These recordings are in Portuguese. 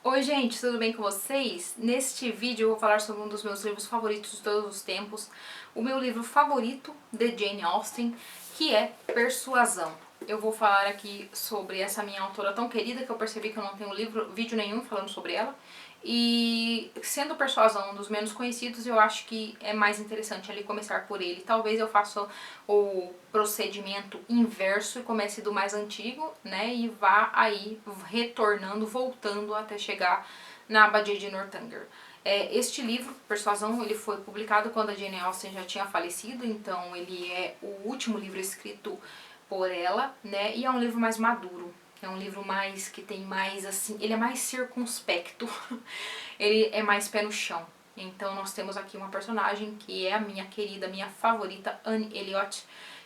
Oi gente, tudo bem com vocês? Neste vídeo eu vou falar sobre um dos meus livros favoritos de todos os tempos, o meu livro favorito de Jane Austen, que é Persuasão. Eu vou falar aqui sobre essa minha autora tão querida que eu percebi que eu não tenho vídeo nenhum falando sobre ela. E sendo Persuasão um dos menos conhecidos, eu acho que é mais interessante ali começar por ele. Talvez eu faça o procedimento inverso e comece do mais antigo, né? E vá aí retornando, voltando até chegar na Abadia de Northanger. Este livro, Persuasão, ele foi publicado quando a Jane Austen já tinha falecido, então ele é o último livro escrito por ela, né? E é um livro mais maduro. É um livro mais que tem mais assim, ele é mais circunspecto, ele é mais pé no chão. Então nós temos aqui uma personagem que é a minha querida, minha favorita, Anne Elliot,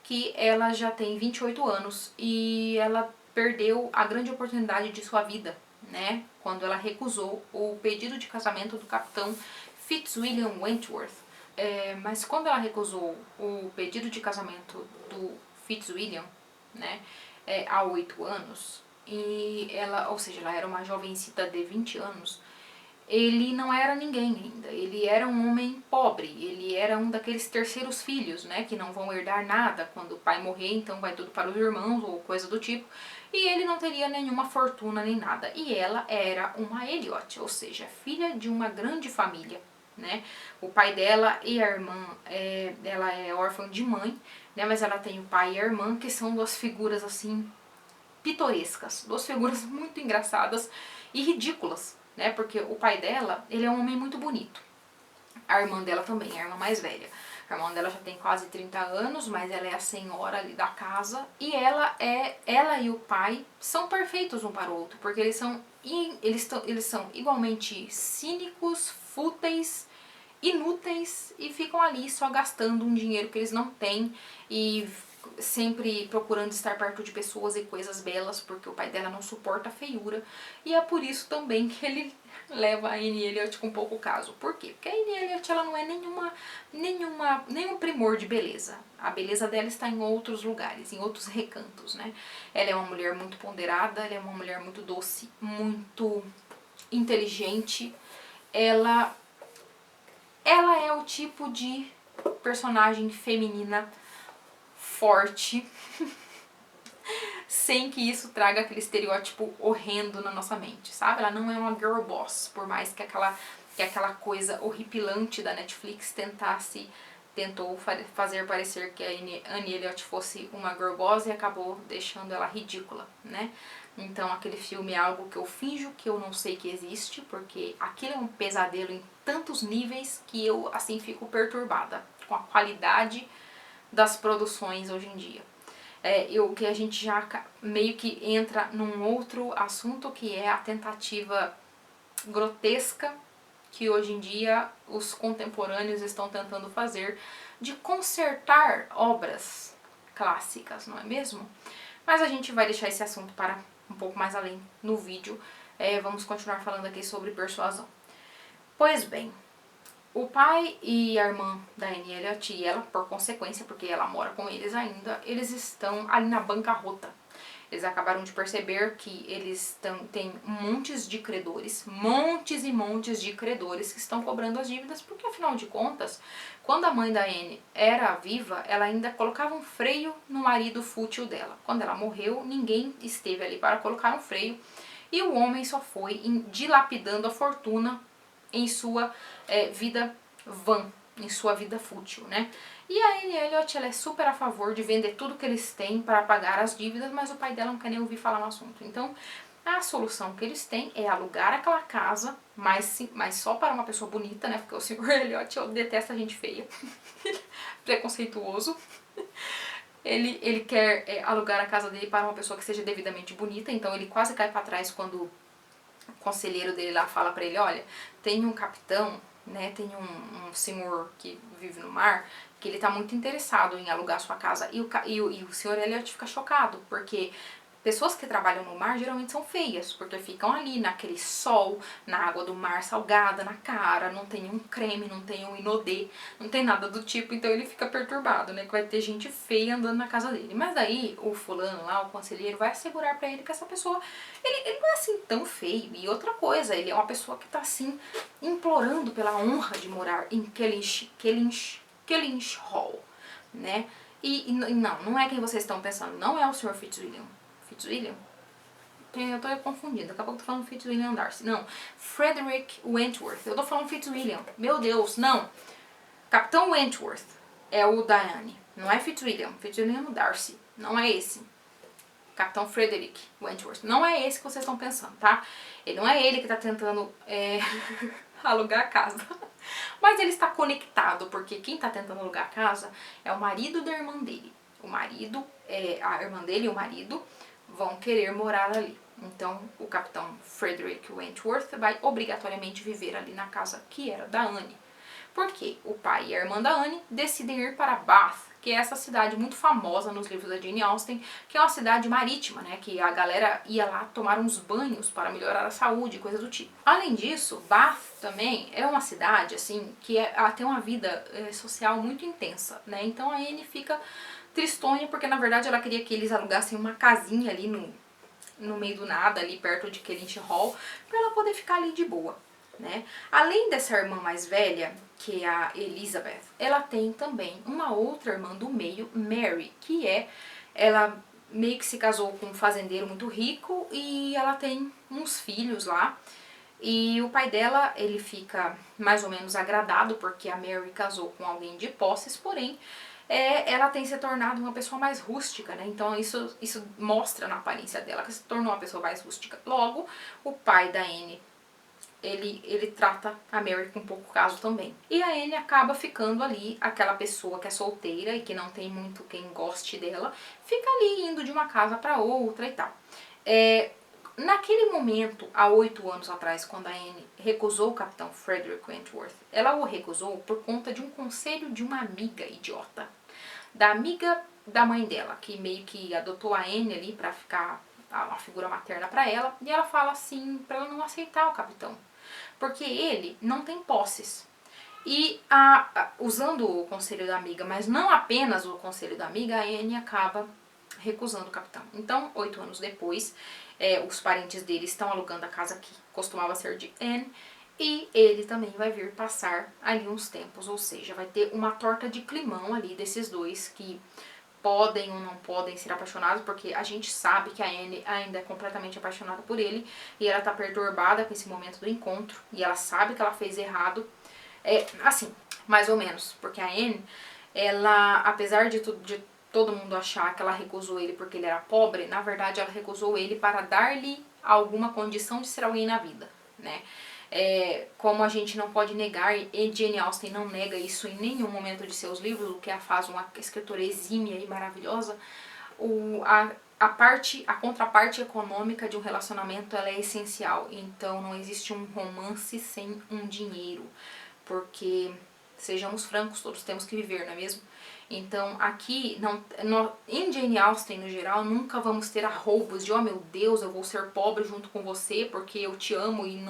que ela já tem 28 anos e ela perdeu a grande oportunidade de sua vida, né? Quando ela recusou o pedido de casamento do capitão Fitzwilliam Wentworth. Mas quando ela recusou o pedido de casamento do Fitzwilliam, né, há 8 anos, e ela, ou seja, ela era uma jovencita de 20 anos, ele não era ninguém ainda, ele era um homem pobre, ele era um daqueles terceiros filhos, né, que não vão herdar nada quando o pai morrer, então vai tudo para os irmãos ou coisa do tipo, e ele não teria nenhuma fortuna nem nada, e ela era uma Elliot, ou seja, filha de uma grande família, né, o pai dela e a irmã, ela é órfã de mãe, né, mas ela tem o pai e a irmã, que são duas figuras assim pitorescas, duas figuras muito engraçadas e ridículas, né? Porque o pai dela, ele é um homem muito bonito. A irmã dela também, a irmã mais velha. A irmã dela já tem quase 30 anos, mas ela é a senhora ali da casa e ela e o pai são perfeitos um para o outro, porque eles são igualmente cínicos, fúteis, inúteis e ficam ali só gastando um dinheiro que eles não têm e sempre procurando estar perto de pessoas e coisas belas, porque o pai dela não suporta a feiura, e é por isso também que ele leva a Anne Elliot com pouco caso. Por quê? Porque a Anne Elliot ela não é nenhum primor de beleza. A beleza dela está em outros lugares, em outros recantos, né? Ela é uma mulher muito ponderada, ela é uma mulher muito doce, muito inteligente. Ela ela é o tipo de personagem feminina forte, sem que isso traga aquele estereótipo horrendo na nossa mente, sabe? Ela não é uma girl boss, por mais que aquela coisa horripilante da Netflix tentou fazer parecer que a Anne Elliot fosse uma girl boss e acabou deixando ela ridícula, né? Então aquele filme é algo que eu finjo que eu não sei que existe, porque aquilo é um pesadelo em tantos níveis que eu assim fico perturbada com a qualidade das produções hoje em dia. Que a gente já meio que entra num outro assunto, que é a tentativa grotesca que hoje em dia os contemporâneos estão tentando fazer de consertar obras clássicas, não é mesmo? Mas a gente vai deixar esse assunto para um pouco mais além no vídeo. Vamos continuar falando aqui sobre persuasão. Pois bem, o pai e a irmã da Anne Elliot e ela, por consequência, porque ela mora com eles ainda, eles estão ali na bancarrota. Eles acabaram de perceber que eles têm montes de credores, montes e montes de credores que estão cobrando as dívidas, porque afinal de contas, quando a mãe da Anne era viva, ela ainda colocava um freio no marido fútil dela. Quando ela morreu, ninguém esteve ali para colocar um freio e o homem só foi dilapidando a fortuna em sua vida vã, em sua vida fútil, né? E a Anne Elliot, ela é super a favor de vender tudo que eles têm para pagar as dívidas, mas o pai dela não quer nem ouvir falar no assunto. Então, a solução que eles têm é alugar aquela casa, mas só para uma pessoa bonita, né? Porque o Sr. Elliot detesta gente feia, preconceituoso. Ele quer alugar a casa dele para uma pessoa que seja devidamente bonita, então ele quase cai para trás quando o conselheiro dele lá fala pra ele, olha, tem um capitão, né, tem um senhor que vive no mar, que ele tá muito interessado em alugar sua casa. E o senhor Elliot fica chocado, porque pessoas que trabalham no mar geralmente são feias, porque ficam ali naquele sol, na água do mar salgada, na cara, não tem um creme, não tem um inodê, não tem nada do tipo, então ele fica perturbado, né, que vai ter gente feia andando na casa dele. Mas daí o fulano lá, o conselheiro, vai assegurar pra ele que essa pessoa, ele não é assim tão feio. E outra coisa, ele é uma pessoa que tá assim, implorando pela honra de morar em Kellynch Hall, né? E não é quem vocês estão pensando, não é o Sr. Fitzwilliam. Fitzwilliam? Eu tô confundindo, daqui a pouco eu tô falando Fitzwilliam Darcy. Não, Frederick Wentworth. Eu tô falando Fitzwilliam. Meu Deus, não. Capitão Wentworth é o Diane, não é Fitzwilliam. Fitzwilliam Darcy, não é esse. Capitão Frederick Wentworth, não é esse que vocês estão pensando, tá? Ele não é ele que tá tentando alugar a casa. Mas ele está conectado, porque quem está tentando alugar a casa é o marido da irmã dele. O marido, a irmã dele e o marido vão querer morar ali. Então, o capitão Frederick Wentworth vai obrigatoriamente viver ali na casa que era da Anne. Porque o pai e a irmã da Anne decidem ir para Bath, que é essa cidade muito famosa nos livros da Jane Austen, que é uma cidade marítima, né, que a galera ia lá tomar uns banhos para melhorar a saúde, coisa do tipo. Além disso, Bath também é uma cidade, assim, que tem uma vida social muito intensa, né, então a Anne fica tristonha, porque na verdade ela queria que eles alugassem uma casinha ali no meio do nada, ali perto de Kellynch Hall, para ela poder ficar ali de boa, né. Além dessa irmã mais velha, que é a Elizabeth, ela tem também uma outra irmã do meio, Mary, ela meio que se casou com um fazendeiro muito rico e ela tem uns filhos lá. E o pai dela, ele fica mais ou menos agradado porque a Mary casou com alguém de posses, porém ela tem se tornado uma pessoa mais rústica, né? Então isso mostra na aparência dela que se tornou uma pessoa mais rústica. Logo, o pai da Anne, ele trata a Mary com pouco caso também. E a Anne acaba ficando ali, aquela pessoa que é solteira e que não tem muito quem goste dela, fica ali indo de uma casa para outra e tal. Naquele momento, há 8 anos atrás, quando a Anne recusou o capitão Frederick Wentworth, ela o recusou por conta de um conselho de uma amiga idiota. Da amiga da mãe dela, que meio que adotou a Anne ali pra ficar uma figura materna pra ela, e ela fala assim, pra ela não aceitar o capitão, porque ele não tem posses. E usando o conselho da amiga, mas não apenas o conselho da amiga, a Anne acaba recusando o capitão. Então, 8 anos depois, os parentes dele estão alugando a casa que costumava ser de Anne, e ele também vai vir passar ali uns tempos, ou seja, vai ter uma torta de climão ali desses dois que podem ou não podem ser apaixonados, porque a gente sabe que a Anne ainda é completamente apaixonada por ele e ela tá perturbada com esse momento do encontro e ela sabe que ela fez errado, assim, mais ou menos, porque a Anne, ela, apesar de todo mundo achar que ela recusou ele porque ele era pobre, na verdade ela recusou ele para dar-lhe alguma condição de ser alguém na vida, né? Como a gente não pode negar, e Jane Austen não nega isso em nenhum momento de seus livros, o que a faz uma escritora exímia e maravilhosa, a contraparte econômica de um relacionamento ela é essencial, então não existe um romance sem um dinheiro, porque, sejamos francos, todos temos que viver, não é mesmo? Então aqui, em Jane Austen no geral, nunca vamos ter arroubos de, oh meu Deus, eu vou ser pobre junto com você porque eu te amo e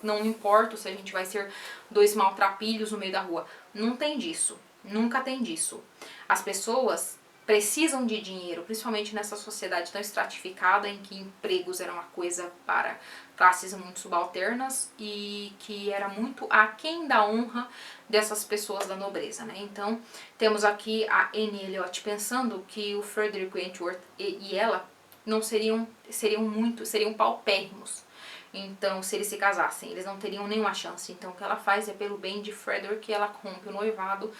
não importa se a gente vai ser dois maltrapilhos no meio da rua. Não tem disso, nunca tem disso. As pessoas precisam de dinheiro, principalmente nessa sociedade tão estratificada em que empregos eram uma coisa para classes muito subalternas e que era muito aquém da honra dessas pessoas da nobreza, né? Então, temos aqui a Anne Elliot pensando que o Frederick Wentworth e ela não seriam paupérrimos. Então, se eles se casassem, eles não teriam nenhuma chance. Então, o que ela faz é pelo bem de Frederick, ela rompe o noivado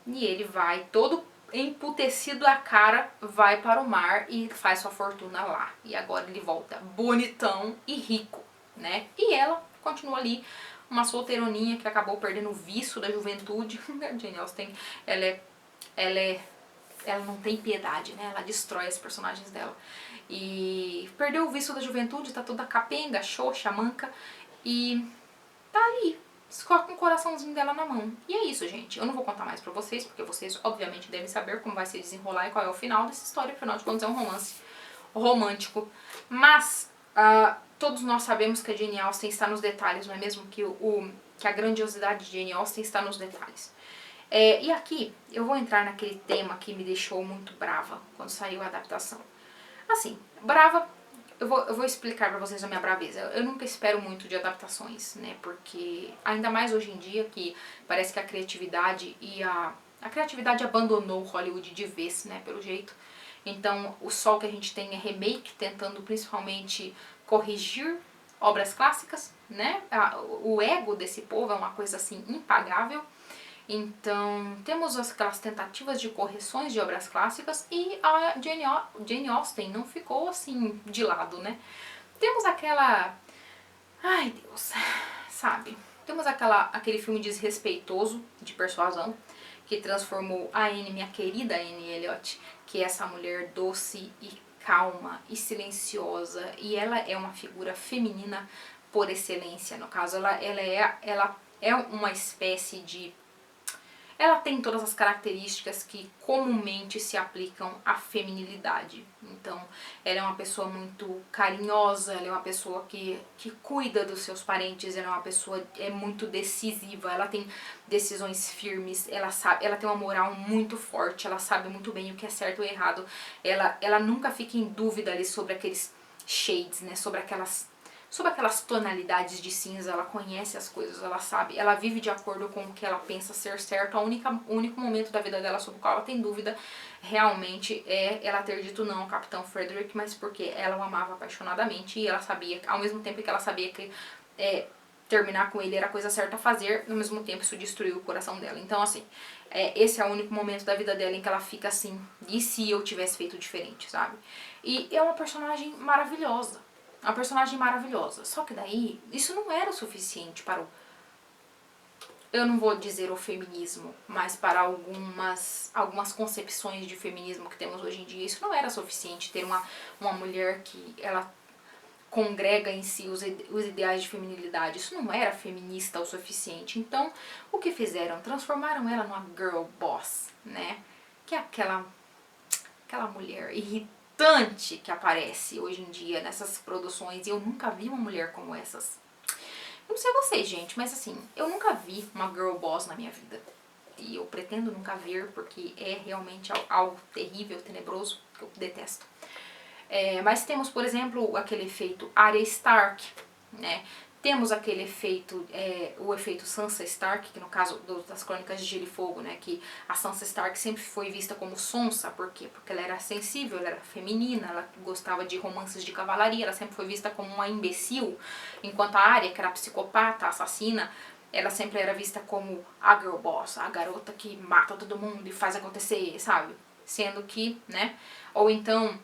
e ele vai todo emputecido a cara, vai para o mar e faz sua fortuna lá. E agora ele volta bonitão e rico, né? E ela continua ali, uma solteironinha que acabou perdendo o vício da juventude. A Jane Austen, ela não tem piedade, né? Ela destrói os personagens dela. E perdeu o vício da juventude, tá toda capenga, xoxa, manca e tá ali, só com o coraçãozinho dela na mão. E é isso, gente. Eu não vou contar mais pra vocês, porque vocês obviamente devem saber como vai se desenrolar e qual é o final dessa história. Afinal de contas é um romance. romântico, mas todos nós sabemos que a Jane Austen está nos detalhes, não é mesmo? Que a grandiosidade de Jane Austen está nos detalhes. E aqui eu vou entrar naquele tema que me deixou muito brava quando saiu a adaptação. Assim, brava, eu vou explicar pra vocês a minha braveza. Eu nunca espero muito de adaptações, né? Porque ainda mais hoje em dia que parece que a criatividade a criatividade abandonou Hollywood de vez, né? Pelo jeito. Então, o sol que a gente tem é remake, tentando principalmente corrigir obras clássicas, né? O ego desse povo é uma coisa assim impagável. Então, temos aquelas tentativas de correções de obras clássicas e a Jane Austen não ficou assim de lado, né? Temos aquela... Ai, Deus, sabe? Temos aquele filme desrespeitoso de Persuasão, que transformou a Anne, minha querida Anne Elliot, que é essa mulher doce e calma e silenciosa, e ela é uma figura feminina por excelência. No caso, ela é uma espécie de... Ela tem todas as características que comumente se aplicam à feminilidade. Então, ela é uma pessoa muito carinhosa, ela é uma pessoa que cuida dos seus parentes, ela é uma pessoa muito decisiva, ela tem decisões firmes, ela tem uma moral muito forte, ela sabe muito bem o que é certo ou errado. Ela nunca fica em dúvida ali sobre aqueles shades, né, sobre aquelas tonalidades de cinza. Ela conhece as coisas, ela sabe, ela vive de acordo com o que ela pensa ser certo. O único momento da vida dela sobre o qual ela tem dúvida realmente é ela ter dito não ao Capitão Frederick, mas porque ela o amava apaixonadamente e ela sabia, ao mesmo tempo que ela sabia que terminar com ele era a coisa certa a fazer, ao mesmo tempo isso destruiu o coração dela. Então assim, esse é o único momento da vida dela em que ela fica assim, e se eu tivesse feito diferente, sabe? E é uma personagem maravilhosa. Uma personagem maravilhosa. Só que daí, isso não era o suficiente para o... Eu não vou dizer o feminismo, mas para algumas concepções de feminismo que temos hoje em dia, isso não era suficiente. Ter uma mulher que ela congrega em si os ideais de feminilidade. Isso não era feminista o suficiente. Então, o que fizeram? Transformaram ela numa girl boss, né? Que é aquela mulher irritante que aparece hoje em dia nessas produções, e eu nunca vi uma mulher como essas. Eu não sei vocês, gente, mas assim, eu nunca vi uma girl boss na minha vida. E eu pretendo nunca ver, porque é realmente algo terrível, tenebroso, que eu detesto. Mas temos, por exemplo, aquele efeito Arya Stark, né? Temos aquele efeito, o efeito Sansa Stark, que no caso das Crônicas de Gelo e Fogo, né, que a Sansa Stark sempre foi vista como sonsa. Por quê? Porque ela era sensível, ela era feminina, ela gostava de romances de cavalaria, ela sempre foi vista como uma imbecil, enquanto a Arya, que era psicopata, assassina, ela sempre era vista como a girl boss, a garota que mata todo mundo e faz acontecer, sabe? Sendo que, né, ou então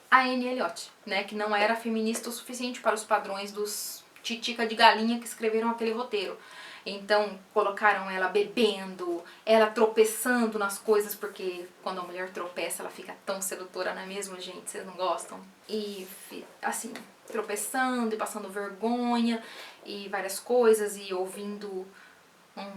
a Anne Elliot, né, que não era feminista o suficiente para os padrões dos titica de galinha que escreveram aquele roteiro. Então colocaram ela bebendo, ela tropeçando nas coisas, porque quando a mulher tropeça ela fica tão sedutora, não é mesmo, gente? Vocês não gostam? E assim, tropeçando e passando vergonha e várias coisas, e ouvindo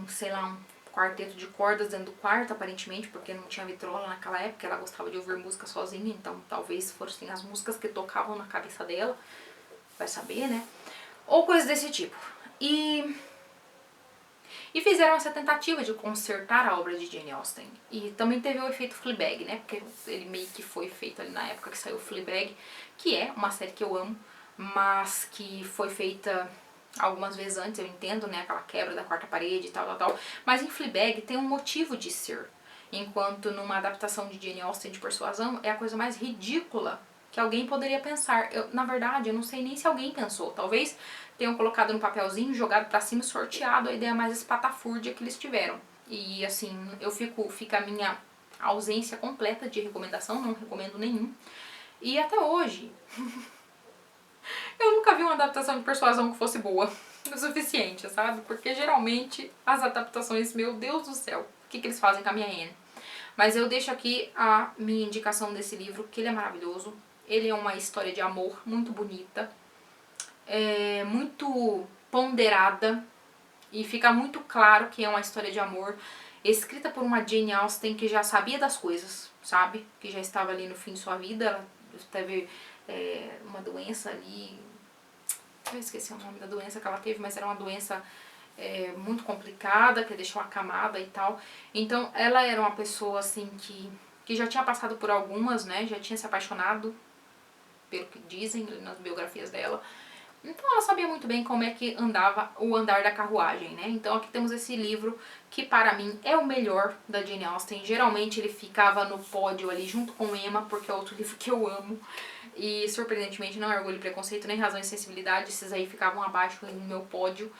sei lá, um quarteto de cordas dentro do quarto, aparentemente, porque não tinha vitrola naquela época, ela gostava de ouvir música sozinha, então talvez fossem as músicas que tocavam na cabeça dela, vai saber, né? Ou coisas desse tipo. E fizeram essa tentativa de consertar a obra de Jane Austen. E também teve o efeito Fleabag, né? Porque ele meio que foi feito ali na época que saiu Fleabag, que é uma série que eu amo, mas que foi feita algumas vezes antes, eu entendo, né, aquela quebra da quarta parede e tal. Mas em Fleabag tem um motivo de ser. Enquanto numa adaptação de Jane Austen de Persuasão é a coisa mais ridícula que alguém poderia pensar. Na verdade, eu não sei nem se alguém pensou. Talvez tenham colocado no papelzinho, jogado pra cima e sorteado a ideia mais espatafúrdia que eles tiveram. E assim, fica a minha ausência completa de recomendação, não recomendo nenhum. E até hoje... eu nunca vi uma adaptação de Persuasão que fosse boa o suficiente, sabe? Porque geralmente as adaptações, meu Deus do céu, o que eles fazem com a minha Anne? Mas eu deixo aqui a minha indicação desse livro, que ele é maravilhoso. Ele é uma história de amor muito bonita, muito ponderada, e fica muito claro que é uma história de amor escrita por uma Jane Austen que já sabia das coisas, sabe? Que já estava ali no fim de sua vida, ela teve uma doença ali, eu esqueci o nome da doença que ela teve, mas era uma doença muito complicada, que deixou acamada e tal. Então ela era uma pessoa assim que já tinha passado por algumas, né, já tinha se apaixonado, pelo que dizem nas biografias dela. Então ela sabia muito bem como é que andava o andar da carruagem, né? Então aqui temos esse livro que para mim é o melhor da Jane Austen. Geralmente ele ficava no pódio ali junto com Emma, porque é outro livro que eu amo. E surpreendentemente não é Orgulho e Preconceito nem Razão e Sensibilidade, esses aí ficavam abaixo no meu pódio.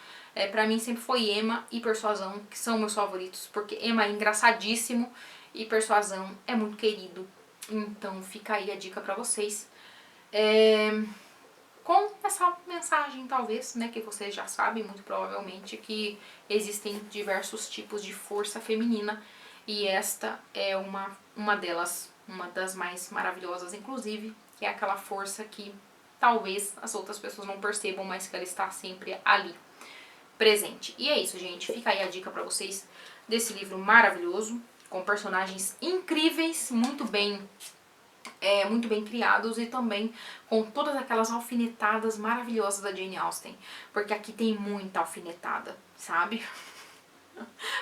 Pra mim sempre foi Emma e Persuasão, que são meus favoritos, porque Emma é engraçadíssimo e Persuasão é muito querido. Então fica aí a dica pra vocês. Com essa mensagem, talvez, né, que vocês já sabem, muito provavelmente, que existem diversos tipos de força feminina e esta é uma delas, uma das mais maravilhosas, inclusive, que é aquela força que talvez as outras pessoas não percebam, mas que ela está sempre ali, presente. E é isso, gente, fica aí a dica pra vocês desse livro maravilhoso, com personagens incríveis, muito bem criados e também com todas aquelas alfinetadas maravilhosas da Jane Austen, porque aqui tem muita alfinetada, sabe?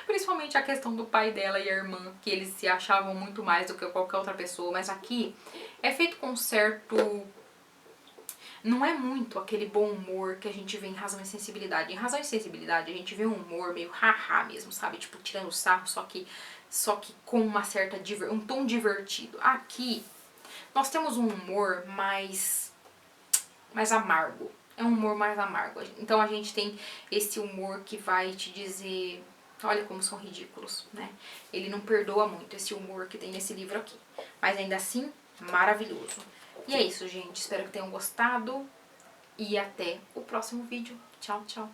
Principalmente a questão do pai dela e a irmã, que eles se achavam muito mais do que qualquer outra pessoa, mas aqui é feito com certo... Não é muito aquele bom humor que a gente vê em Razão e Sensibilidade. Em Razão e Sensibilidade a gente vê um humor meio haha mesmo, sabe? Tipo, tirando sarro, só que com uma certa... um tom divertido. Aqui nós temos um humor mais amargo. É um humor mais amargo. Então a gente tem esse humor que vai te dizer... Olha como são ridículos, né? Ele não perdoa muito esse humor que tem nesse livro aqui. Mas ainda assim, maravilhoso. E é isso, gente. Espero que tenham gostado. E até o próximo vídeo. Tchau, tchau.